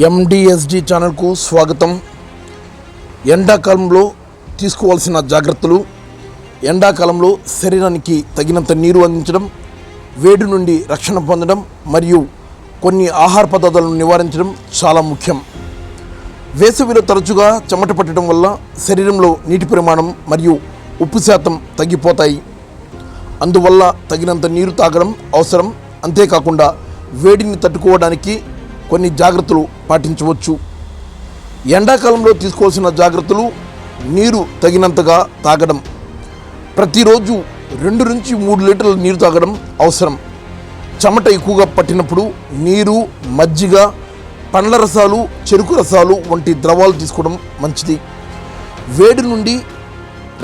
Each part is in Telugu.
MDSD ఛానల్కు స్వాగతం. ఎండాకాలంలో తీసుకోవాల్సిన జాగ్రత్తలు. ఎండాకాలంలో శరీరానికి తగినంత నీరు అందించడం, వేడి నుండి రక్షణ పొందడం మరియు కొన్ని ఆహార పదార్థాలను నివారించడం చాలా ముఖ్యం. వేసవిలో తరచుగా చెమట పట్టడం వల్ల శరీరంలో నీటి పరిమాణం మరియు ఉప్పు శాతం తగ్గిపోతాయి. అందువల్ల తగినంత నీరు తాగడం అవసరం. అంతేకాకుండా వేడిని తట్టుకోవడానికి కొన్ని జాగ్రత్తలు పాటించవచ్చు. ఎండాకాలంలో తీసుకోవాల్సిన జాగ్రత్తలు: నీరు తగినంతగా తాగడం. ప్రతిరోజు 2 నుంచి 3 లీటర్ల నీరు తాగడం అవసరం. చెమట ఎక్కువగా పట్టినప్పుడు నీరు, మజ్జిగ, పండ్ల రసాలు, చెరుకు రసాలు వంటి ద్రవాలు తీసుకోవడం మంచిది. వేడి నుండి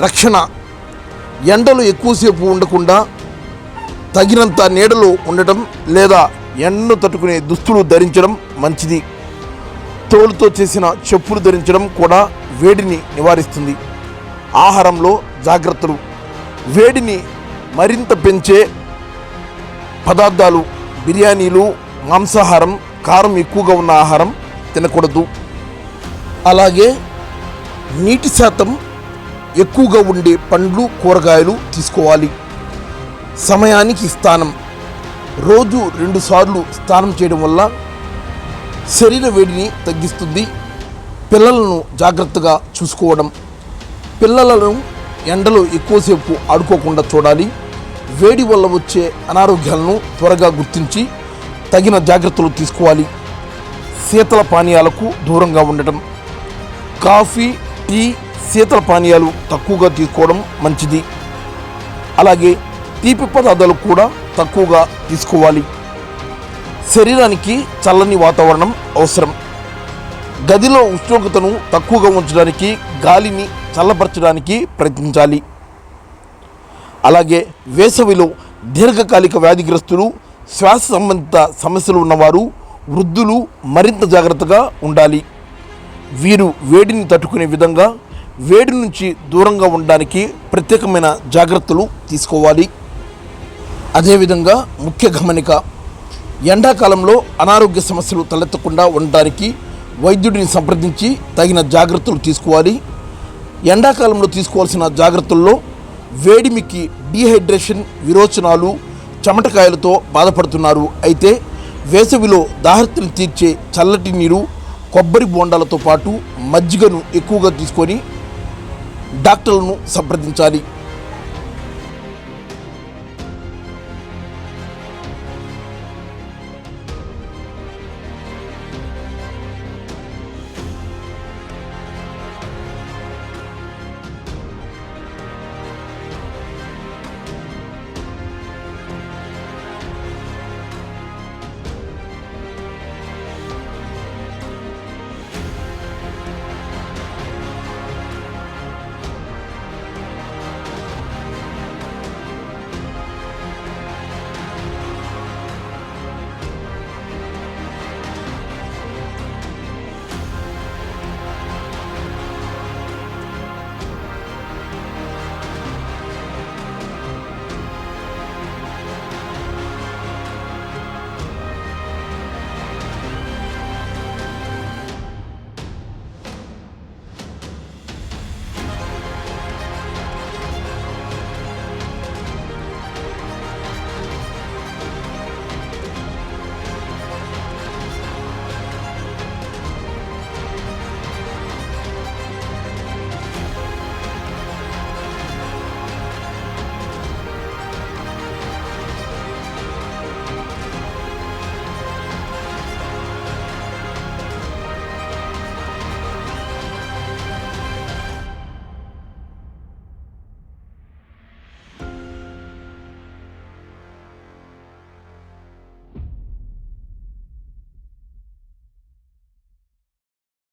రక్షణ. ఎండలో ఎక్కువసేపు ఉండకుండా తగినంత నీడలో ఉండటం లేదా ఎండను తట్టుకునే దుస్తులు ధరించడం మంచిది. తోలుతో చేసిన చెప్పులు ధరించడం కూడా వేడిని నివారిస్తుంది. ఆహారంలో జాగ్రత్తలు. వేడిని మరింత పెంచే పదార్థాలు, బిర్యానీలు, మాంసాహారం, కారం ఎక్కువగా ఉన్న ఆహారం తినకూడదు. అలాగే నీటి శాతం ఎక్కువగా ఉండే పండ్లు, కూరగాయలు తీసుకోవాలి. సమయానికి స్నానం. రోజు 2 సార్లు స్నానం చేయడం వల్ల శరీర వేడిని తగ్గిస్తుంది. పిల్లలను జాగ్రత్తగా చూసుకోవడం. పిల్లలను ఎండలో ఎక్కువసేపు ఆడుకోకుండా చూడాలి. వేడి వల్ల వచ్చే అనారోగ్యాలను త్వరగా గుర్తించి తగిన జాగ్రత్తలు తీసుకోవాలి. శీతల పానీయాలకు దూరంగా ఉండటం. కాఫీ, టీ, శీతల పానీయాలు తక్కువగా తీసుకోవడం మంచిది. అలాగే తీపి పదార్థాలు కూడా తక్కువగా తీసుకోవాలి. శరీరానికి చల్లని వాతావరణం అవసరం. గదిలో ఉష్ణోగ్రతను తక్కువగా ఉంచడానికి, గాలిని చల్లబరచడానికి ప్రయత్నించాలి. అలాగే వేసవిలో దీర్ఘకాలిక వ్యాధిగ్రస్తులు, శ్వాస సంబంధిత సమస్యలు ఉన్నవారు, వృద్ధులు మరింత జాగ్రత్తగా ఉండాలి. వీరు వేడిని తట్టుకునే విధంగా వేడి నుంచి దూరంగా ఉండడానికి ప్రత్యేకమైన జాగ్రత్తలు తీసుకోవాలి. అదేవిధంగా ముఖ్య గమనిక: ఎండాకాలంలో అనారోగ్య సమస్యలు తలెత్తకుండా ఉండడానికి వైద్యుడిని సంప్రదించి తగిన జాగ్రత్తలు తీసుకోవాలి. ఎండాకాలంలో తీసుకోవాల్సిన జాగ్రత్తల్లో వేడిమికి డీహైడ్రేషన్, విరోచనాలు, చెమటకాయలతో బాధపడుతున్నారు అయితే వేసవిలో దాహర్తిని తీర్చే చల్లటి నీరు, కొబ్బరి బోండాలతో పాటు మజ్జిగను ఎక్కువగా తీసుకొని డాక్టర్లను సంప్రదించాలి.